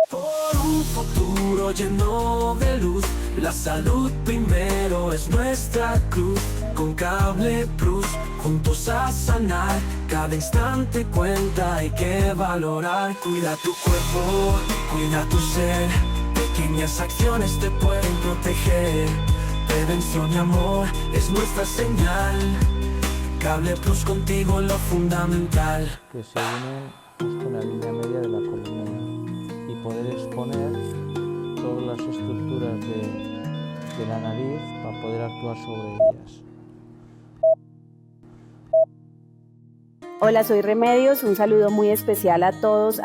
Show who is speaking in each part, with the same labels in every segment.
Speaker 1: Por un futuro lleno de luz, la salud primero es nuestra cruz. Con Cable Plus, juntos a sanar, cada instante cuenta, hay que valorar. Cuida tu cuerpo, cuida tu ser, pequeñas acciones te pueden proteger. Prevención y amor es nuestra señal, Cable Plus contigo lo fundamental.
Speaker 2: Que se unen justo en la línea media de la columna y poder exponer todas las estructuras de la nariz para poder actuar sobre ellas.
Speaker 3: Hola, soy Remedios, un saludo muy especial a todos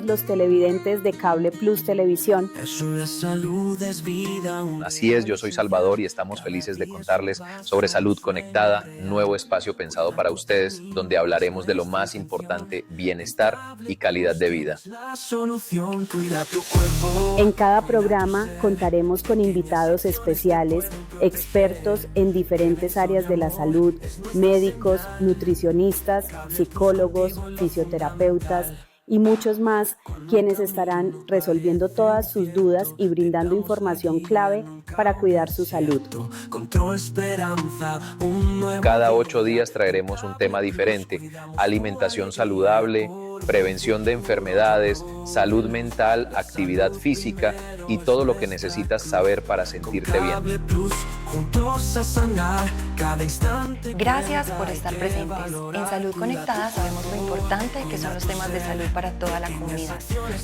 Speaker 3: los televidentes de Cable Plus Televisión.
Speaker 1: Salud es vida.
Speaker 4: Así es, yo soy Salvador y estamos felices de contarles sobre Salud Conectada, nuevo espacio pensado para ustedes, donde hablaremos de lo más importante, bienestar y calidad de vida.
Speaker 3: En cada programa contaremos con invitados especiales, expertos en diferentes áreas de la salud, médicos, nutricionistas, psicólogos, fisioterapeutas y muchos más, quienes estarán resolviendo todas sus dudas y brindando información clave para cuidar su salud.
Speaker 4: Cada 8 días traeremos un tema diferente: alimentación saludable, prevención de enfermedades, salud mental, actividad física y todo lo que necesitas saber para sentirte bien.
Speaker 5: Gracias por estar presentes. En Salud Conectada sabemos lo importante que son los temas de salud para toda la comunidad.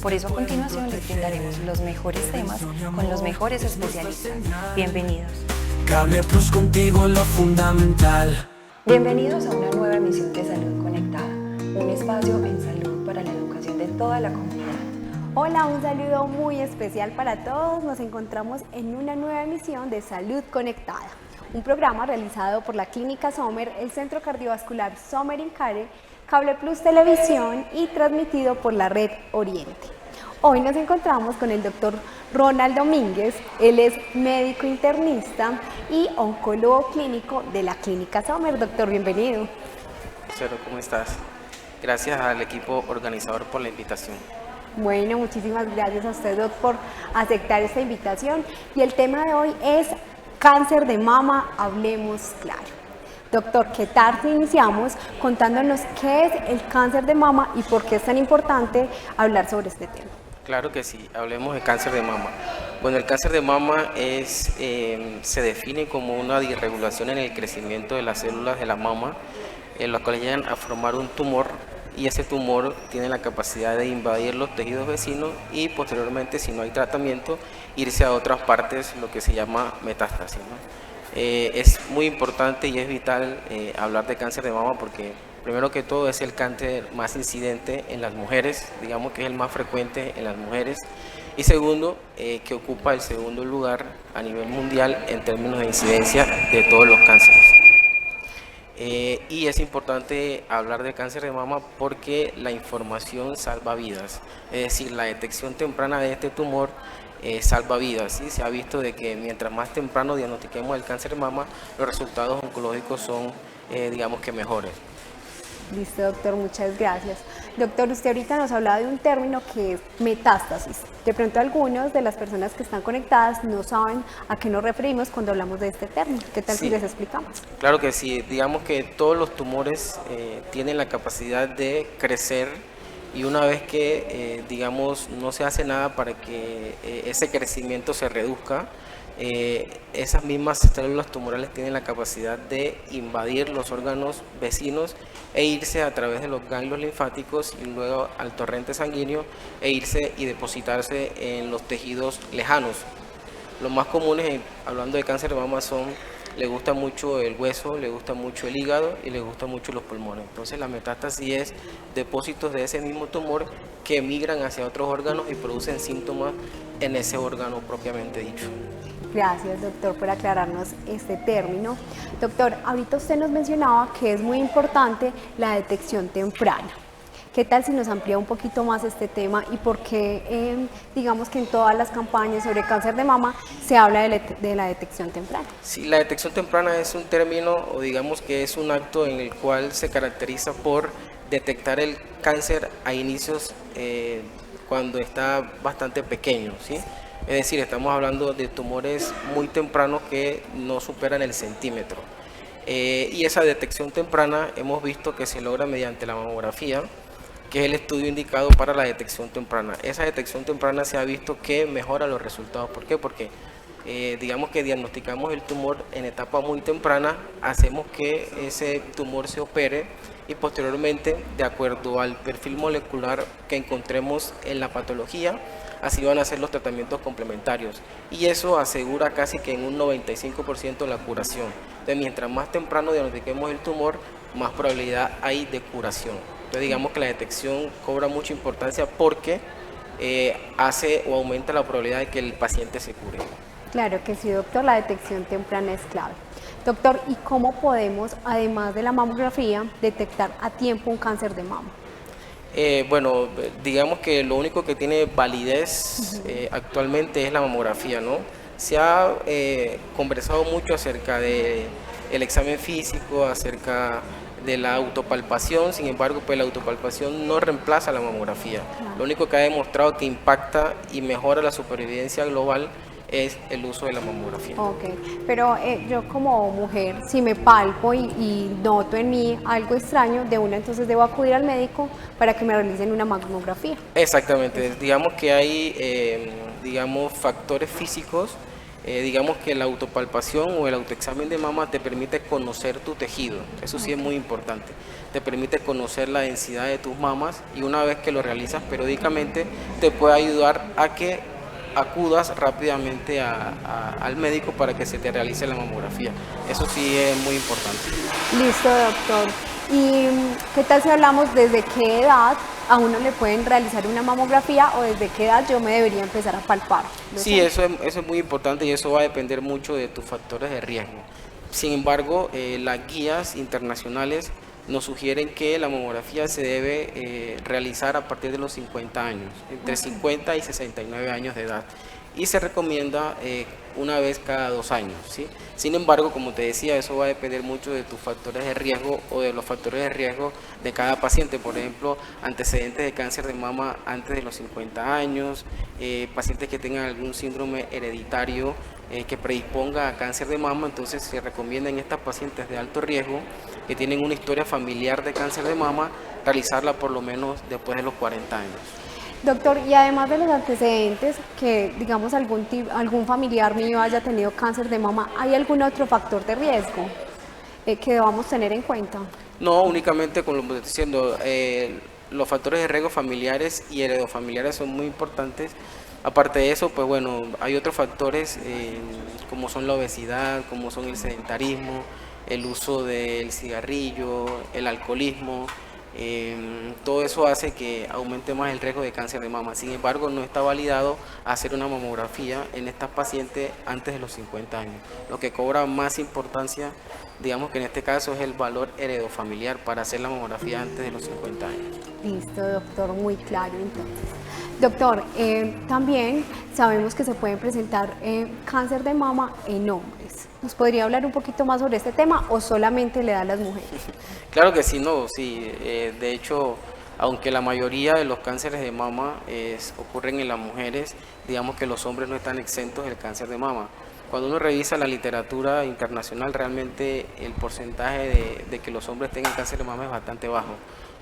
Speaker 5: Por eso a continuación les brindaremos los mejores temas con los mejores especialistas. Bienvenidos.
Speaker 1: Cable Plus contigo lo fundamental.
Speaker 5: Bienvenidos a una nueva emisión de Salud Conectada, un espacio en salud para la educación de toda la comunidad.
Speaker 6: Hola, un saludo muy especial para todos. Nos encontramos en una nueva emisión de Salud Conectada, un programa realizado por la Clínica Sommer, el Centro Cardiovascular Sommer Incare, Cable Plus Televisión y transmitido por la Red Oriente. Hoy nos encontramos con el doctor Ronald Domínguez. Él es médico internista y oncólogo clínico de la Clínica Sommer. Doctor, bienvenido.
Speaker 7: Cero, ¿cómo estás? Gracias al equipo organizador por la invitación.
Speaker 6: Bueno, muchísimas gracias a usted, doctor, por aceptar esta invitación. Y el tema de hoy es cáncer de mama, hablemos claro. Doctor, ¿qué tal si iniciamos contándonos qué es el cáncer de mama y por qué es tan importante hablar sobre este tema?
Speaker 7: Claro que sí, hablemos de cáncer de mama. Bueno, el cáncer de mama se define como una disregulación en el crecimiento de las células de la mama, en las cuales llegan a formar un tumor, y ese tumor tiene la capacidad de invadir los tejidos vecinos y posteriormente, si no hay tratamiento, irse a otras partes, lo que se llama metástasis, ¿no? Es muy importante y es vital hablar de cáncer de mama porque primero que todo es el cáncer más incidente en las mujeres, digamos que es el más frecuente en las mujeres, y segundo, que ocupa el segundo lugar a nivel mundial en términos de incidencia de todos los cánceres. Y es importante hablar de cáncer de mama porque la información salva vidas, es decir, la detección temprana de este tumor salva vidas, ¿sí? Se ha visto de que mientras más temprano diagnostiquemos el cáncer de mama, los resultados oncológicos son, digamos que mejores.
Speaker 6: Listo, doctor, muchas gracias. Doctor, usted ahorita nos hablaba de un término que es metástasis. De pronto algunas de las personas que están conectadas no saben a qué nos referimos cuando hablamos de este término. ¿Qué tal si les explicamos?
Speaker 7: Claro que sí, digamos que todos los tumores tienen la capacidad de crecer y una vez que, digamos, no se hace nada para que ese crecimiento se reduzca, esas mismas células tumorales tienen la capacidad de invadir los órganos vecinos e irse a través de los ganglios linfáticos y luego al torrente sanguíneo e irse y depositarse en los tejidos lejanos. Los más comunes, hablando de cáncer de mama, le gusta mucho el hueso, le gusta mucho el hígado y le gusta mucho los pulmones. Entonces la metástasis es depósitos de ese mismo tumor que migran hacia otros órganos y producen síntomas en ese órgano propiamente dicho.
Speaker 6: Gracias, doctor, por aclararnos este término. Doctor, ahorita usted nos mencionaba que es muy importante la detección temprana. ¿Qué tal si nos amplía un poquito más este tema y por qué, digamos que en todas las campañas sobre cáncer de mama se habla de la detección temprana?
Speaker 7: Sí, la detección temprana es un término o digamos que es un acto en el cual se caracteriza por detectar el cáncer a inicios cuando está bastante pequeño, ¿sí? Es decir, estamos hablando de tumores muy tempranos que no superan el centímetro. Y esa detección temprana hemos visto que se logra mediante la mamografía, que es el estudio indicado para la detección temprana. Esa detección temprana se ha visto que mejora los resultados. ¿Por qué? Porque digamos que diagnosticamos el tumor en etapa muy temprana, hacemos que ese tumor se opere y posteriormente, de acuerdo al perfil molecular que encontremos en la patología, así van a ser los tratamientos complementarios. Y eso asegura casi que en un 95% la curación. Entonces, mientras más temprano diagnostiquemos el tumor, más probabilidad hay de curación. Entonces, digamos que la detección cobra mucha importancia porque hace o aumenta la probabilidad de que el paciente se cure.
Speaker 6: Claro que sí, doctor, la detección temprana es clave. Doctor, ¿y cómo podemos, además de la mamografía, detectar a tiempo un cáncer de mama?
Speaker 7: Bueno, digamos que lo único que tiene validez actualmente es la mamografía, ¿no? Se ha conversado mucho acerca del examen físico, acerca de la autopalpación, sin embargo, pues la autopalpación no reemplaza la mamografía. Lo único que ha demostrado que impacta y mejora la supervivencia global es el uso de la mamografía.
Speaker 6: Ok, pero yo como mujer, si me palpo y noto en mí algo extraño, de una entonces debo acudir al médico para que me realicen una mamografía.
Speaker 7: Exactamente, digamos que hay digamos, factores físicos, digamos que la autopalpación o el autoexamen de mama te permite conocer tu tejido, eso sí es muy importante, te permite conocer la densidad de tus mamas y una vez que lo realizas periódicamente te puede ayudar a que acudas rápidamente al médico para que se te realice la mamografía. Eso sí es muy importante.
Speaker 6: Listo, doctor. ¿Y qué tal si hablamos desde qué edad a uno le pueden realizar una mamografía o desde qué edad yo me debería empezar a palpar?
Speaker 7: Sí, eso es muy importante y eso va a depender mucho de tus factores de riesgo. Sin embargo, las guías internacionales nos sugieren que la mamografía se debe realizar a partir de los 50 años, entre 50 y 69 años de edad. Y se recomienda una vez cada 2 años, ¿sí? Sin embargo, como te decía, eso va a depender mucho de tus factores de riesgo o de los factores de riesgo de cada paciente. Por ejemplo, antecedentes de cáncer de mama antes de los 50 años, pacientes que tengan algún síndrome hereditario que predisponga a cáncer de mama. Entonces se recomienda en estas pacientes de alto riesgo que tienen una historia familiar de cáncer de mama, realizarla por lo menos después de los 40 años.
Speaker 6: Doctor, y además de los antecedentes, que digamos algún familiar mío haya tenido cáncer de mama, ¿hay algún otro factor de riesgo que debamos tener en cuenta?
Speaker 7: No, únicamente con lo que estoy diciendo, los factores de riesgo familiares y heredofamiliares son muy importantes. Aparte de eso, pues bueno, hay otros factores como son la obesidad, como son el sedentarismo, el uso del cigarrillo, el alcoholismo. Todo eso hace que aumente más el riesgo de cáncer de mama. Sin embargo, no está validado hacer una mamografía en estas pacientes antes de los 50 años. Lo que cobra más importancia, digamos que en este caso, es el valor heredofamiliar para hacer la mamografía antes de los 50 años.
Speaker 6: Listo, doctor, muy claro entonces. Doctor, también sabemos que se pueden presentar cáncer de mama en hombres. ¿Nos podría hablar un poquito más sobre este tema o solamente le da a las mujeres?
Speaker 7: Claro que sí, no, sí. De hecho, aunque la mayoría de los cánceres de mama ocurren en las mujeres, digamos que los hombres no están exentos del cáncer de mama. Cuando uno revisa la literatura internacional, realmente el porcentaje de que los hombres tengan cáncer de mama es bastante bajo,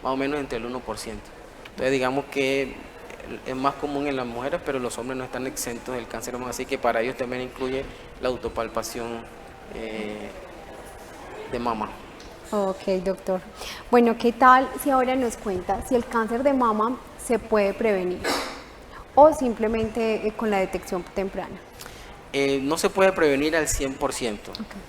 Speaker 7: más o menos entre el 1%. Entonces digamos que es más común en las mujeres, pero los hombres no están exentos del cáncer de mama, así que para ellos también incluye la autopalpación de mama.
Speaker 6: Ok, doctor. Bueno, ¿qué tal si ahora nos cuenta si el cáncer de mama se puede prevenir o simplemente con la detección temprana?
Speaker 7: No se puede prevenir al 100%,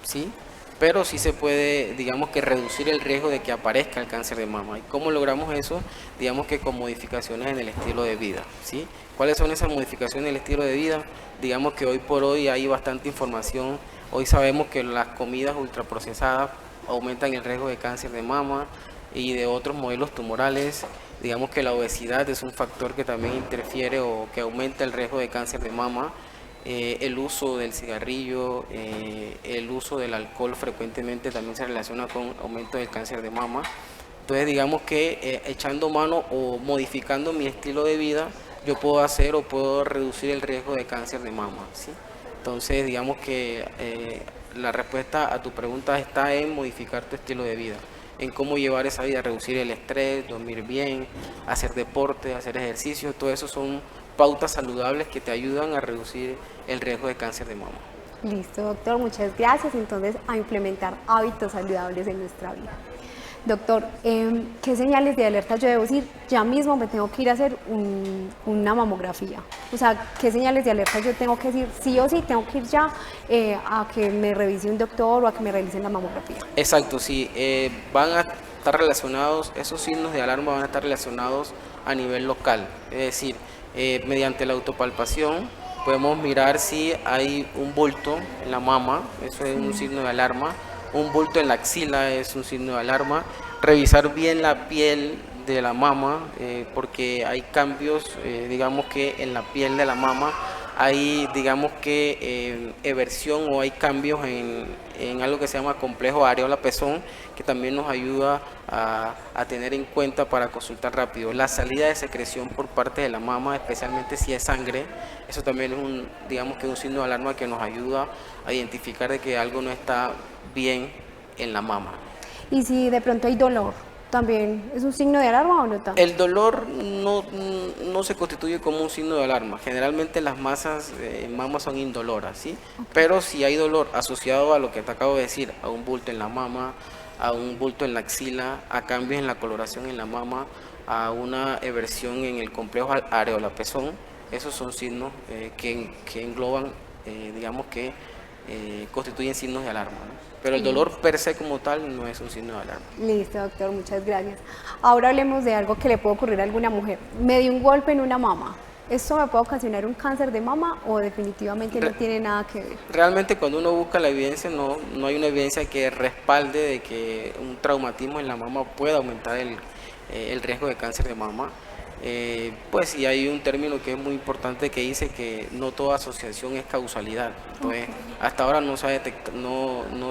Speaker 7: ¿sí? Pero sí se puede, digamos que reducir el riesgo de que aparezca el cáncer de mama. ¿Y cómo logramos eso? Digamos que con modificaciones en el estilo de vida, ¿sí? ¿Cuáles son esas modificaciones en el estilo de vida? Digamos que hoy por hoy hay bastante información. Hoy sabemos que las comidas ultraprocesadas aumentan el riesgo de cáncer de mama y de otros modelos tumorales. Digamos que la obesidad es un factor que también interfiere o que aumenta el riesgo de cáncer de mama. El uso del cigarrillo, el uso del alcohol frecuentemente también se relaciona con aumento del cáncer de mama. Entonces digamos que echando mano o modificando mi estilo de vida, yo puedo hacer o puedo reducir el riesgo de cáncer de mama, ¿sí? Entonces, digamos que la respuesta a tu pregunta está en modificar tu estilo de vida, en cómo llevar esa vida, reducir el estrés, dormir bien, hacer deporte, hacer ejercicio. Todo eso son pautas saludables que te ayudan a reducir el riesgo de cáncer de mama.
Speaker 6: Listo, doctor, muchas gracias. Entonces, a implementar hábitos saludables en nuestra vida. Doctor, ¿qué señales de alerta yo debo decir? Ya mismo me tengo que ir a hacer una mamografía. O sea, ¿qué señales de alerta yo tengo que decir? Sí o sí, tengo que ir ya a que me revise un doctor o a que me realicen la mamografía.
Speaker 7: Exacto, sí. Van a estar relacionados, esos signos de alarma van a estar relacionados a nivel local. Es decir, mediante la autopalpación podemos mirar si hay un bulto en la mama, eso es un signo de alarma. Un bulto en la axila es un signo de alarma. Revisar bien la piel de la mama, porque hay cambios, digamos que en la piel de la mama hay, digamos que, eversión o hay cambios en algo que se llama complejo areola-pezón, que también nos ayuda a tener en cuenta para consultar rápido. La salida de secreción por parte de la mama, especialmente si es sangre, eso también es digamos que un signo de alarma que nos ayuda a identificar de que algo no está bien en la mama.
Speaker 6: Y si de pronto hay dolor, ¿también es un signo de alarma o no tanto?
Speaker 7: El dolor no se constituye como un signo de alarma. Generalmente las masas en mama son indoloras, ¿sí? Okay. Pero si hay dolor asociado a lo que te acabo de decir, a un bulto en la mama, a un bulto en la axila, a cambios en la coloración en la mama, a una eversión en el complejo areola-pezón, esos son signos que engloban, digamos que constituyen signos de alarma, ¿no? Pero el dolor per se como tal no es un signo de alarma.
Speaker 6: Listo, doctor, muchas gracias. Ahora hablemos de algo que le puede ocurrir a alguna mujer. Me dio un golpe en una mama. ¿Esto me puede ocasionar un cáncer de mama o definitivamente no tiene nada que ver?
Speaker 7: Realmente cuando uno busca la evidencia no hay una evidencia que respalde de que un traumatismo en la mama pueda aumentar el riesgo de cáncer de mama. Pues sí hay un término que es muy importante que dice que no toda asociación es causalidad. Entonces, hasta ahora no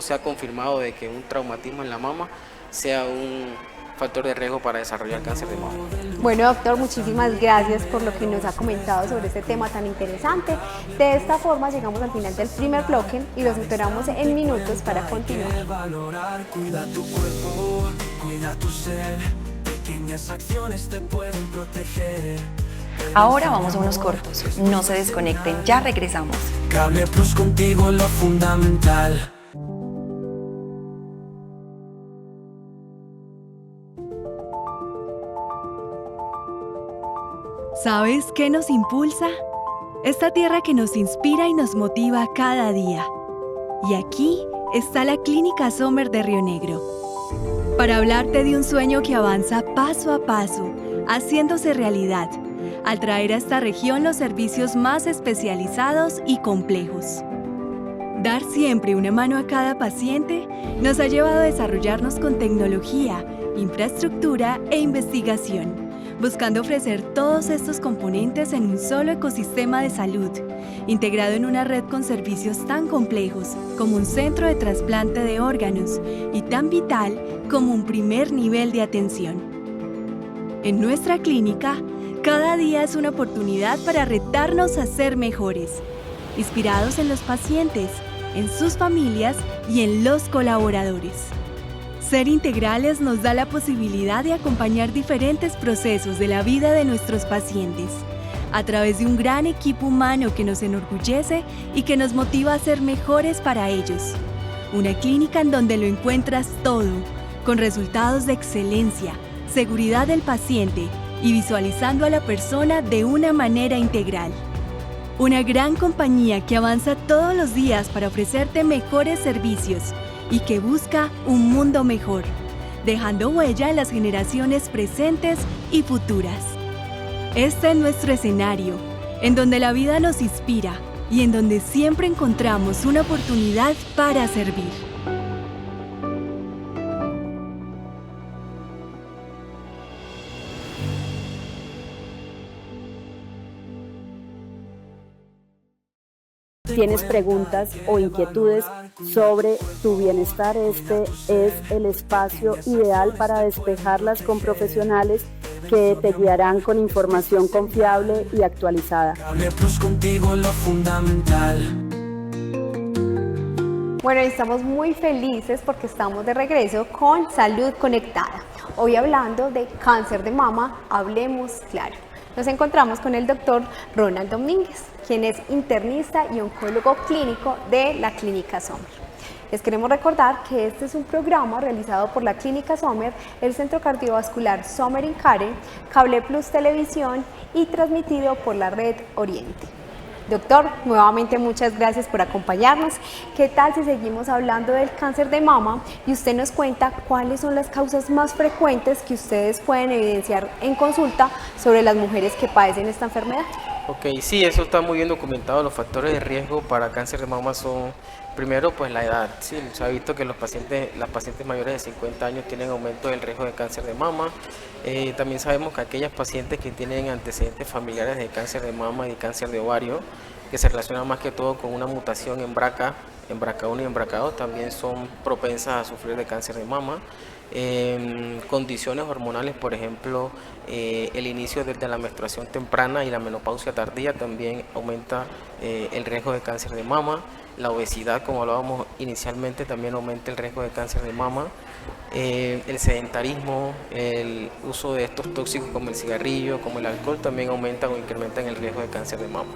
Speaker 7: se ha confirmado de que un traumatismo en la mama sea un factor de riesgo para desarrollar cáncer de mama.
Speaker 6: Bueno, doctor, muchísimas gracias por lo que nos ha comentado sobre este tema tan interesante. De esta forma llegamos al final del primer bloque y los esperamos en minutos para continuar.
Speaker 1: Cuida tu cuerpo, cuida tu ser. Pequeñas acciones te pueden proteger.
Speaker 5: Ahora vamos a unos cortos. No se desconecten, ya regresamos.
Speaker 1: Cable Plus, contigo lo fundamental.
Speaker 8: ¿Sabes qué nos impulsa? Esta tierra que nos inspira y nos motiva cada día. Y aquí está la Clínica Sommer de Río Negro, para hablarte de un sueño que avanza paso a paso, haciéndose realidad, al traer a esta región los servicios más especializados y complejos. Dar siempre una mano a cada paciente nos ha llevado a desarrollarnos con tecnología, infraestructura e investigación, buscando ofrecer todos estos componentes en un solo ecosistema de salud, integrado en una red con servicios tan complejos como un centro de trasplante de órganos y tan vital como un primer nivel de atención. En nuestra clínica, cada día es una oportunidad para retarnos a ser mejores, inspirados en los pacientes, en sus familias y en los colaboradores. Ser integrales nos da la posibilidad de acompañar diferentes procesos de la vida de nuestros pacientes, a través de un gran equipo humano que nos enorgullece y que nos motiva a ser mejores para ellos. Una clínica en donde lo encuentras todo, con resultados de excelencia, seguridad del paciente y visualizando a la persona de una manera integral. Una gran compañía que avanza todos los días para ofrecerte mejores servicios y que busca un mundo mejor, dejando huella en las generaciones presentes y futuras. Este es nuestro escenario, en donde la vida nos inspira y en donde siempre encontramos una oportunidad para servir.
Speaker 3: ¿Tienes preguntas o inquietudes sobre tu bienestar? Este es el espacio ideal para despejarlas con profesionales que te guiarán con información confiable y actualizada.
Speaker 1: Cable Plus, contigo lo fundamental.
Speaker 6: Bueno, estamos muy felices porque estamos de regreso con Salud Conectada. Hoy hablando de cáncer de mama, hablemos claro. Nos encontramos con el doctor Ronald Domínguez, quien es internista y oncólogo clínico de la Clínica Sommer. Les queremos recordar que este es un programa realizado por la Clínica Sommer, el Centro Cardiovascular Sommer in Care, Cable Plus Televisión y transmitido por la Red Oriente. Doctor, nuevamente muchas gracias por acompañarnos. ¿Qué tal si seguimos hablando del cáncer de mama y usted nos cuenta cuáles son las causas más frecuentes que ustedes pueden evidenciar en consulta sobre las mujeres que padecen esta enfermedad?
Speaker 7: Ok, sí, eso está muy bien documentado. Los factores de riesgo para cáncer de mama son, primero, pues la edad. Sí, se ha visto que las pacientes mayores de 50 años tienen aumento del riesgo de cáncer de mama. También sabemos que aquellas pacientes que tienen antecedentes familiares de cáncer de mama y de cáncer de ovario, que se relacionan más que todo con una mutación en BRCA1 y en BRCA2, también son propensas a sufrir de cáncer de mama. Condiciones hormonales, por ejemplo, el inicio desde la menstruación temprana y la menopausia tardía también aumenta el riesgo de cáncer de mama. La obesidad, como hablábamos inicialmente, también aumenta el riesgo de cáncer de mama. El sedentarismo, el uso de estos tóxicos como el cigarrillo, como el alcohol, también aumentan o incrementan el riesgo de cáncer de mama.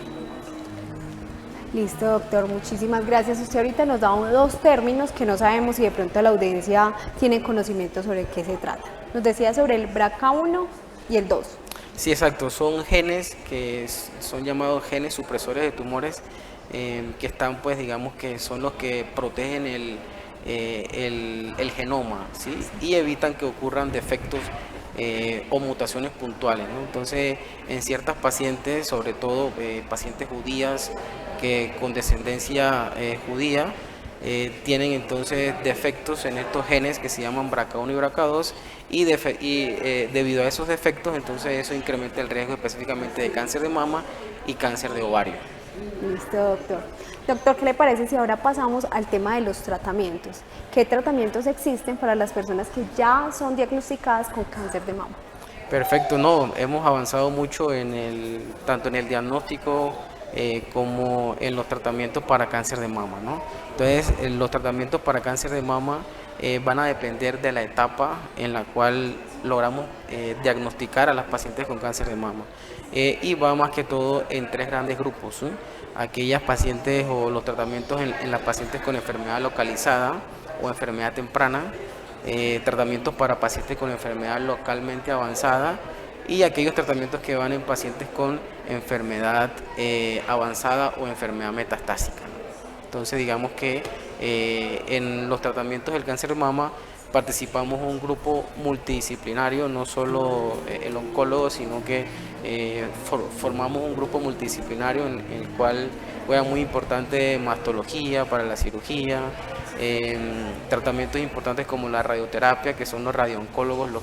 Speaker 6: Listo, doctor, muchísimas gracias. Usted ahorita nos da dos términos que no sabemos si de pronto la audiencia tiene conocimiento sobre qué se trata. Nos decía sobre el BRCA1 y el 2.
Speaker 7: Sí, exacto, son genes que son llamados genes supresores de tumores, que están, pues, digamos que son los que protegen el genoma, ¿sí? Y evitan que ocurran defectos o mutaciones puntuales, ¿no? Entonces, en ciertas pacientes, sobre todo pacientes judías que con descendencia judía, tienen entonces defectos en estos genes que se llaman BRCA1 y BRCA2 y debido a esos defectos, entonces eso incrementa el riesgo específicamente de cáncer de mama y cáncer de ovario.
Speaker 6: Listo, doctor. Doctor, ¿qué le parece si ahora pasamos al tema de los tratamientos? ¿Qué tratamientos existen para las personas que ya son diagnosticadas con cáncer de mama?
Speaker 7: Perfecto, no, hemos avanzado mucho tanto en el diagnóstico como en los tratamientos para cáncer de mama, ¿no? Entonces, los tratamientos para cáncer de mama van a depender de la etapa en la cual logramos diagnosticar a las pacientes con cáncer de mama. Y va más que todo en tres grandes grupos, ¿sí? Aquellas pacientes o los tratamientos en las pacientes con enfermedad localizada o enfermedad temprana, tratamientos para pacientes con enfermedad localmente avanzada y aquellos tratamientos que van en pacientes con enfermedad avanzada o enfermedad metastásica. Entonces, digamos que en los tratamientos del cáncer de mama participamos un grupo multidisciplinario, no solo el oncólogo, sino que formamos un grupo multidisciplinario en el cual juega muy importante mastología para la cirugía, tratamientos importantes como la radioterapia, que son los radiooncólogos los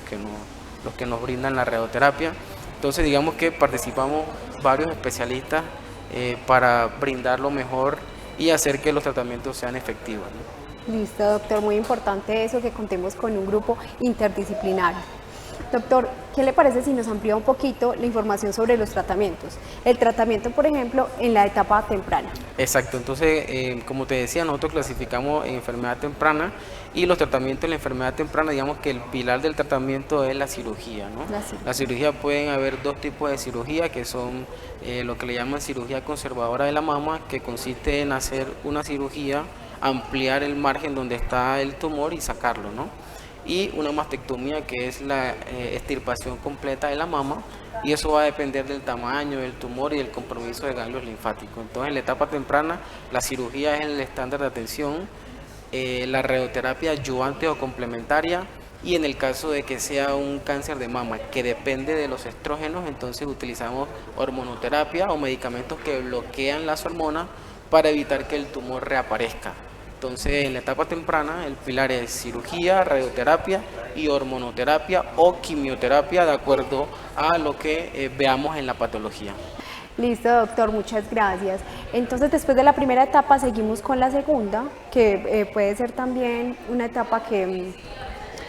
Speaker 7: que nos brindan la radioterapia. Entonces, digamos que participamos varios especialistas para brindar lo mejor y hacer que los tratamientos sean efectivos, ¿no?
Speaker 6: Listo, doctor, muy importante eso, que contemos con un grupo interdisciplinario. Doctor, ¿qué le parece si nos amplía un poquito la información sobre los tratamientos? El tratamiento, por ejemplo, en la etapa temprana. Exacto, entonces, como te decía, nosotros clasificamos en enfermedad temprana y los tratamientos en la enfermedad temprana, digamos que el pilar del tratamiento es la cirugía, ¿no? La cirugía, pueden haber dos tipos de cirugía, que son lo que le llaman cirugía conservadora de la mama, que consiste en hacer una cirugía, ampliar el margen donde está el tumor y sacarlo, ¿no? Y una mastectomía, que es la extirpación completa de la mama, y eso va a depender del tamaño del tumor y del compromiso de ganglios linfáticos. Entonces, en la etapa temprana, la cirugía es el estándar de atención, la radioterapia adyuvante o complementaria, y en el caso de que sea un cáncer de mama que depende de los estrógenos, entonces utilizamos hormonoterapia o medicamentos que bloquean las hormonas para evitar que el tumor reaparezca. Entonces, en la etapa temprana, el pilar es cirugía, radioterapia y hormonoterapia o quimioterapia, de acuerdo a lo que veamos en la patología. Listo, doctor, muchas gracias. Entonces, después de la primera etapa, seguimos con la segunda, que puede ser también una etapa que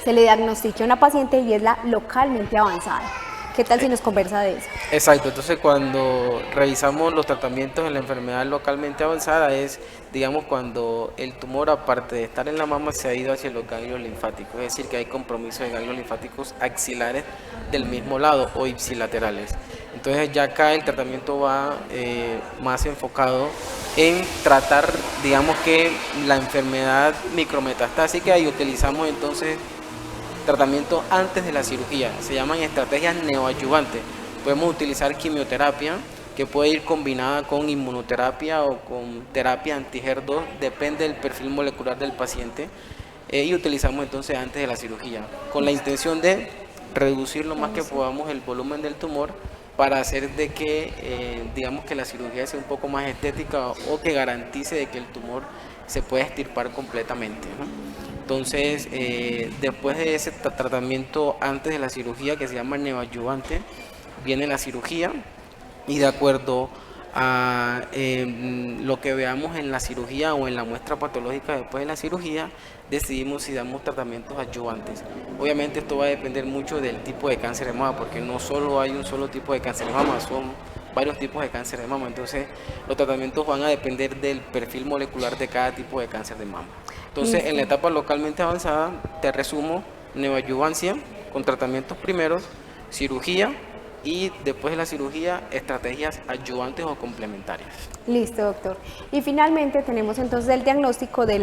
Speaker 6: se le diagnostique a una paciente, y es la localmente avanzada. ¿Qué tal si nos conversa de eso?
Speaker 7: Exacto, entonces cuando revisamos los tratamientos en la enfermedad localmente avanzada es, digamos, cuando el tumor, aparte de estar en la mama, se ha ido hacia los ganglios linfáticos, es decir, que hay compromiso de ganglios linfáticos axilares del mismo lado o ipsilaterales. Entonces ya acá el tratamiento va más enfocado en tratar, digamos, que la enfermedad micrometastásica, y utilizamos entonces tratamiento antes de la cirugía. Se llaman estrategias neoadyuvantes. Podemos utilizar quimioterapia, que puede ir combinada con inmunoterapia o con terapia anti-HER2, depende del perfil molecular del paciente, y utilizamos entonces antes de la cirugía, con la intención de reducir lo más que podamos el volumen del tumor para hacer de que, digamos, que la cirugía sea un poco más estética o que garantice de que el tumor se pueda extirpar completamente, ¿no? Entonces, después de ese tratamiento antes de la cirugía, que se llama neoadyuvante, viene la cirugía, y de acuerdo a lo que veamos en la cirugía o en la muestra patológica después de la cirugía, decidimos si damos tratamientos adyuvantes. Obviamente esto va a depender mucho del tipo de cáncer de mama, porque no solo hay un solo tipo de cáncer de mama, son varios tipos de cáncer de mama. Entonces los tratamientos van a depender del perfil molecular de cada tipo de cáncer de mama. Entonces, en la etapa localmente avanzada, te resumo: neoadyuvancia con tratamientos primeros, cirugía, y después de la cirugía, estrategias adyuvantes o complementarias.
Speaker 6: Listo, doctor. Y finalmente tenemos entonces el diagnóstico de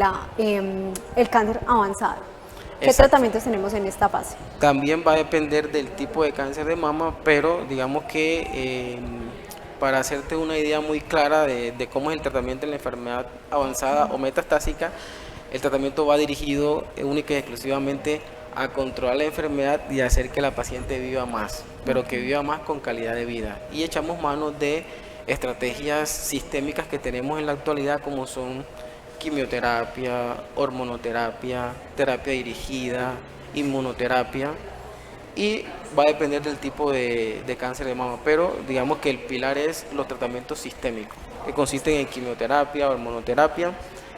Speaker 6: el cáncer avanzado. ¿Qué
Speaker 7: Exacto.
Speaker 6: tratamientos tenemos en esta fase?
Speaker 7: También va a depender del tipo de cáncer de mama, pero digamos que para hacerte una idea muy clara de cómo es el tratamiento en la enfermedad avanzada o metastásica, el tratamiento va dirigido única y exclusivamente a controlar la enfermedad y hacer que la paciente viva más, pero que viva más con calidad de vida. Y echamos mano de estrategias sistémicas que tenemos en la actualidad, como son quimioterapia, hormonoterapia, terapia dirigida, inmunoterapia, y va a depender del tipo de cáncer de mama, pero digamos que el pilar es los tratamientos sistémicos, que consisten en quimioterapia, hormonoterapia,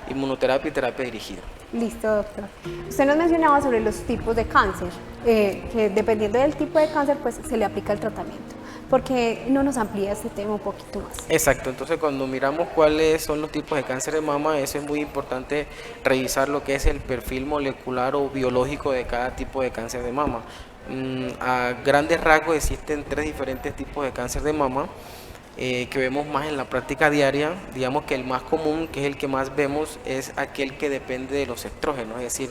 Speaker 7: inmunoterapia y terapia dirigida.
Speaker 6: Listo, doctor. Usted nos mencionaba sobre los tipos de cáncer, que dependiendo del tipo de cáncer, pues se le aplica el tratamiento. ¿Por qué no nos amplía este tema un poquito más?
Speaker 7: Exacto, entonces cuando miramos cuáles son los tipos de cáncer de mama, eso es muy importante revisar lo que es el perfil molecular o biológico de cada tipo de cáncer de mama. A grandes rasgos existen 3 diferentes tipos de cáncer de mama que vemos más en la práctica diaria. Digamos que el más común, que es el que más vemos, es aquel que depende de los estrógenos, es decir,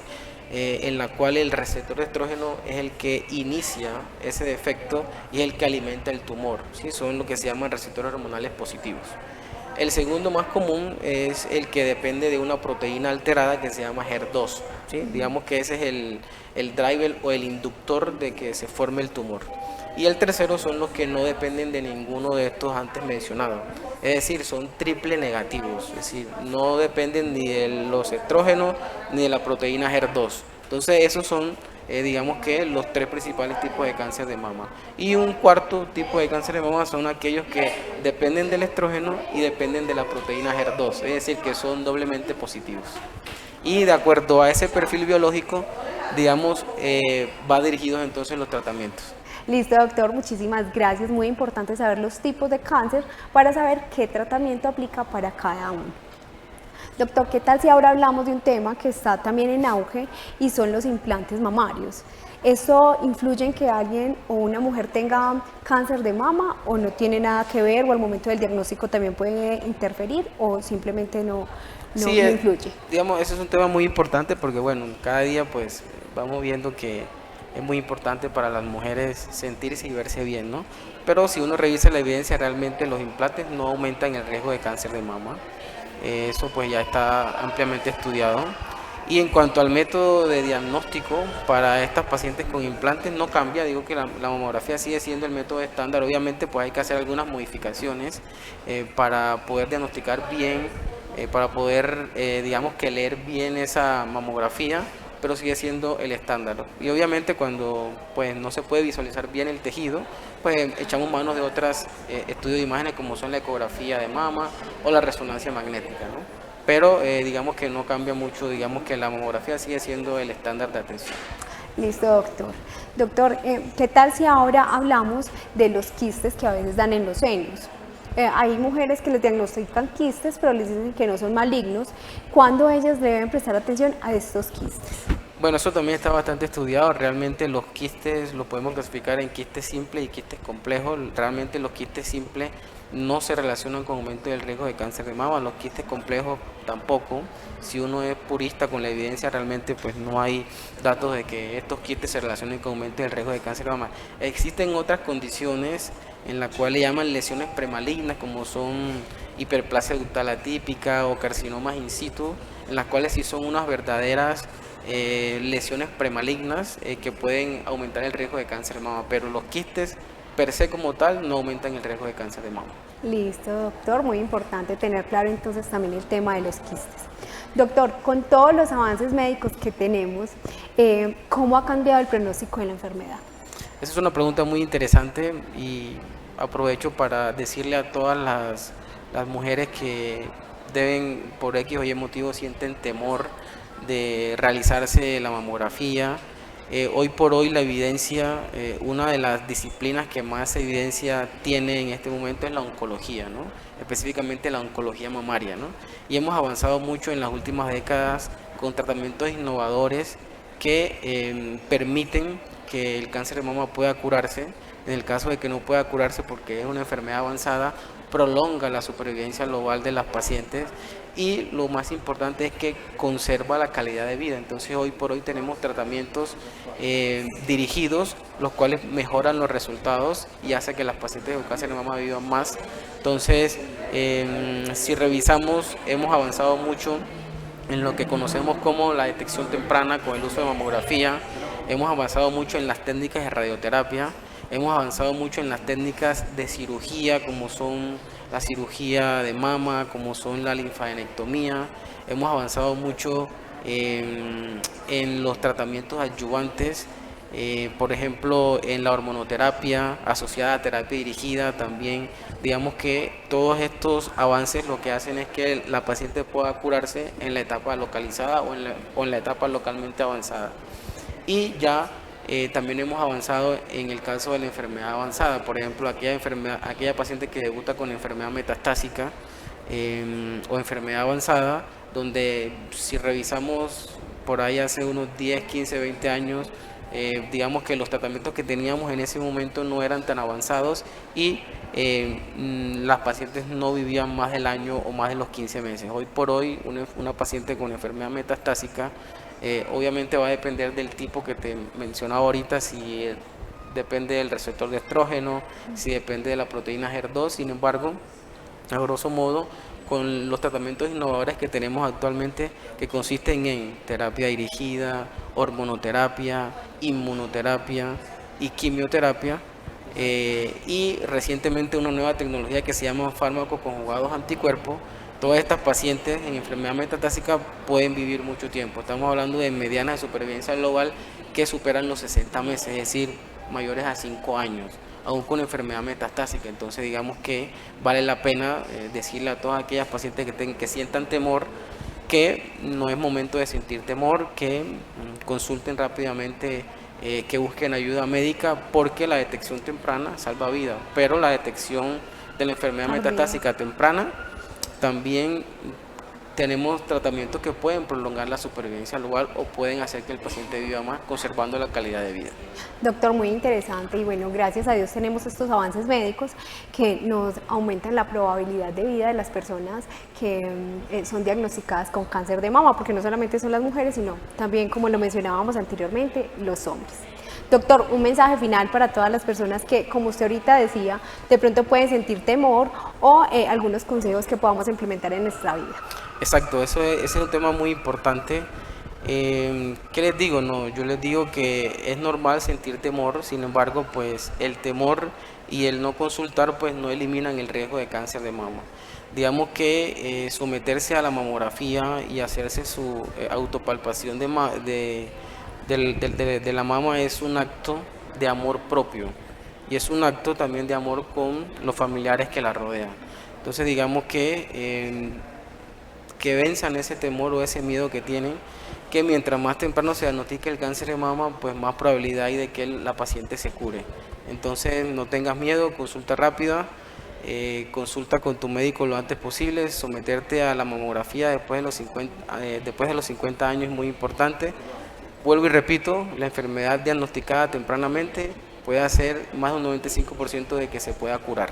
Speaker 7: en la cual el receptor de estrógeno es el que inicia ese defecto y es el que alimenta el tumor, ¿sí? Son lo que se llaman receptores hormonales positivos. El segundo más común es el que depende de una proteína alterada que se llama HER2, ¿sí? Digamos que ese es el driver o el inductor de que se forme el tumor. Y el tercero son los que no dependen de ninguno de estos antes mencionados, es decir, son triple negativos, es decir, no dependen ni de los estrógenos ni de la proteína HER2. Entonces esos son, digamos que los 3 principales tipos de cáncer de mama. Y un cuarto tipo de cáncer de mama son aquellos que dependen del estrógeno y dependen de la proteína HER2, es decir, que son doblemente positivos. Y de acuerdo a ese perfil biológico, digamos, va dirigidos entonces los tratamientos.
Speaker 6: Listo, doctor, muchísimas gracias. Muy importante saber los tipos de cáncer para saber qué tratamiento aplica para cada uno. Doctor, ¿qué tal si ahora hablamos de un tema que está también en auge y son los implantes mamarios? ¿Eso influye en que alguien o una mujer tenga cáncer de mama o no tiene nada que ver, o al momento del diagnóstico también puede interferir, o simplemente no influye?
Speaker 7: Digamos, ese es un tema muy importante porque, bueno, cada día pues vamos viendo que es muy importante para las mujeres sentirse y verse bien, ¿no? Pero si uno revisa la evidencia, realmente los implantes no aumentan el riesgo de cáncer de mama. Eso pues ya está ampliamente estudiado. Y en cuanto al método de diagnóstico para estas pacientes con implantes, no cambia. Digo que la mamografía sigue siendo el método estándar. Obviamente pues hay que hacer algunas modificaciones para poder diagnosticar bien, para poder digamos que leer bien esa mamografía, pero sigue siendo el estándar. Y obviamente cuando pues no se puede visualizar bien el tejido, pues echamos manos de otros estudios de imágenes, como son la ecografía de mama o la resonancia magnética, ¿no? Pero digamos que no cambia mucho, digamos que la mamografía sigue siendo el estándar de atención.
Speaker 6: Listo, doctor. Doctor, ¿qué tal si ahora hablamos de los quistes que a veces dan en los senos? Hay mujeres que les diagnostican quistes, pero les dicen que no son malignos. ¿Cuándo ellas deben prestar atención a estos quistes?
Speaker 7: Bueno, eso también está bastante estudiado. Realmente los quistes los podemos clasificar en quistes simples y quistes complejos. Realmente los quistes simples no se relacionan con aumento del riesgo de cáncer de mama, los quistes complejos tampoco. Si uno es purista con la evidencia, realmente pues no hay datos de que estos quistes se relacionen con aumento del riesgo de cáncer de mama. Existen otras condiciones en las cuales llaman lesiones premalignas, como son hiperplasia ductal atípica o carcinomas in situ, en las cuales sí son unas verdaderas lesiones premalignas que pueden aumentar el riesgo de cáncer de mama, pero los quistes per se como tal no aumentan el riesgo de cáncer de mama.
Speaker 6: Listo, doctor, muy importante tener claro entonces también el tema de los quistes. Doctor, con todos los avances médicos que tenemos, ¿cómo ha cambiado el pronóstico de la enfermedad?
Speaker 7: Esa es una pregunta muy interesante y aprovecho para decirle a todas las mujeres que deben, por X o Y motivo, sienten temor de realizarse la mamografía. Hoy por hoy la evidencia, una de las disciplinas que más evidencia tiene en este momento es la oncología, ¿no? Específicamente la oncología mamaria, ¿no? Y hemos avanzado mucho en las últimas décadas con tratamientos innovadores que permiten que el cáncer de mama pueda curarse. En el caso de que no pueda curarse porque es una enfermedad avanzada, prolonga la supervivencia global de las pacientes y lo más importante es que conserva la calidad de vida. Entonces hoy por hoy tenemos tratamientos dirigidos, los cuales mejoran los resultados y hace que las pacientes con cáncer de mama vivan más. Entonces si revisamos, hemos avanzado mucho en lo que conocemos como la detección temprana con el uso de mamografía, hemos avanzado mucho en las técnicas de radioterapia, hemos avanzado mucho en las técnicas de cirugía, como son la cirugía de mama, como son la linfadenectomía. Hemos avanzado mucho en los tratamientos adyuvantes, por ejemplo, en la hormonoterapia asociada a terapia dirigida también. Digamos que todos estos avances lo que hacen es que la paciente pueda curarse en la etapa localizada o en la etapa localmente avanzada. Y ya también hemos avanzado en el caso de la enfermedad avanzada, por ejemplo, aquella paciente que debuta con enfermedad metastásica o enfermedad avanzada, donde si revisamos por ahí hace unos 10, 15, 20 años, digamos que los tratamientos que teníamos en ese momento no eran tan avanzados y las pacientes no vivían más del año o más de los 15 meses. Hoy por hoy una paciente con enfermedad metastásica obviamente va a depender del tipo que te mencionaba ahorita, si depende del receptor de estrógeno, si depende de la proteína HER2. Sin embargo, a grosso modo, con los tratamientos innovadores que tenemos actualmente, que consisten en terapia dirigida, hormonoterapia, inmunoterapia y quimioterapia, y recientemente una nueva tecnología que se llama fármacos conjugados anticuerpos, todas estas pacientes en enfermedad metastásica pueden vivir mucho tiempo. Estamos hablando de medianas de supervivencia global que superan los 60 meses, es decir, mayores a 5 años, aún con enfermedad metastásica. Entonces digamos que vale la pena decirle a todas aquellas pacientes que sientan temor que no es momento de sentir temor, que consulten rápidamente, que busquen ayuda médica, porque la detección temprana salva vidas, pero la detección de la enfermedad metastásica temprana también tenemos tratamientos que pueden prolongar la supervivencia global o pueden hacer que el paciente viva más, conservando la calidad de vida.
Speaker 6: Doctor, muy interesante y bueno, gracias a Dios tenemos estos avances médicos que nos aumentan la probabilidad de vida de las personas que son diagnosticadas con cáncer de mama, porque no solamente son las mujeres, sino también, como lo mencionábamos anteriormente, los hombres. Doctor, un mensaje final para todas las personas que, como usted ahorita decía, de pronto pueden sentir temor o algunos consejos que podamos implementar en nuestra vida.
Speaker 7: Exacto, ese es un tema muy importante. ¿Qué les digo? No, yo les digo que es normal sentir temor, sin embargo, pues el temor y el no consultar pues no eliminan el riesgo de cáncer de mama. Digamos que someterse a la mamografía y hacerse su autopalpación de la mama es un acto de amor propio y es un acto también de amor con los familiares que la rodean. Entonces digamos que venzan ese temor o ese miedo que tienen que mientras más temprano se diagnostique el cáncer de mama, pues más probabilidad hay de que la paciente se cure. Entonces no tengas miedo, consulta rápida, consulta con tu médico lo antes posible, someterte a la mamografía después de los 50 años es muy importante. Vuelvo y repito, la enfermedad diagnosticada tempranamente puede hacer más de un 95% de que se pueda curar.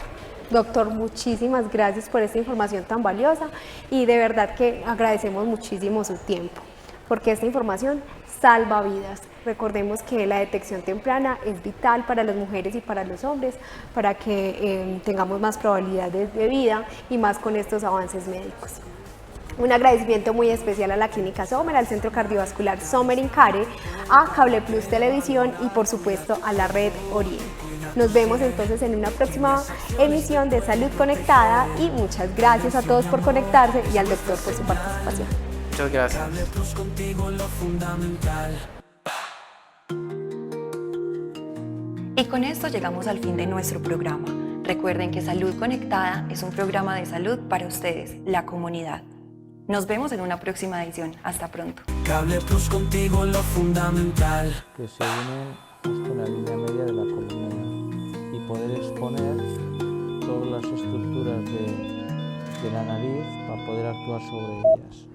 Speaker 6: Doctor, muchísimas gracias por esta información tan valiosa y de verdad que agradecemos muchísimo su tiempo, porque esta información salva vidas. Recordemos que la detección temprana es vital para las mujeres y para los hombres, para que tengamos más probabilidades de vida y más con estos avances médicos. Un agradecimiento muy especial a la Clínica Sommer, al Centro Cardiovascular Sommer Incare, a Cable Plus Televisión y por supuesto a la Red Oriente. Nos vemos entonces en una próxima emisión de Salud Conectada y muchas gracias a todos por conectarse y al doctor por su participación.
Speaker 7: Muchas gracias.
Speaker 1: Cable Plus, contigo lo fundamental.
Speaker 5: Y con esto llegamos al fin de nuestro programa. Recuerden que Salud Conectada es un programa de salud para ustedes, la comunidad. Nos vemos en una próxima edición. Hasta pronto.
Speaker 1: Cable Plus, contigo lo fundamental.
Speaker 2: que se unen hasta la línea media de la columna y poder exponer todas las estructuras de la nariz para poder actuar sobre ellas.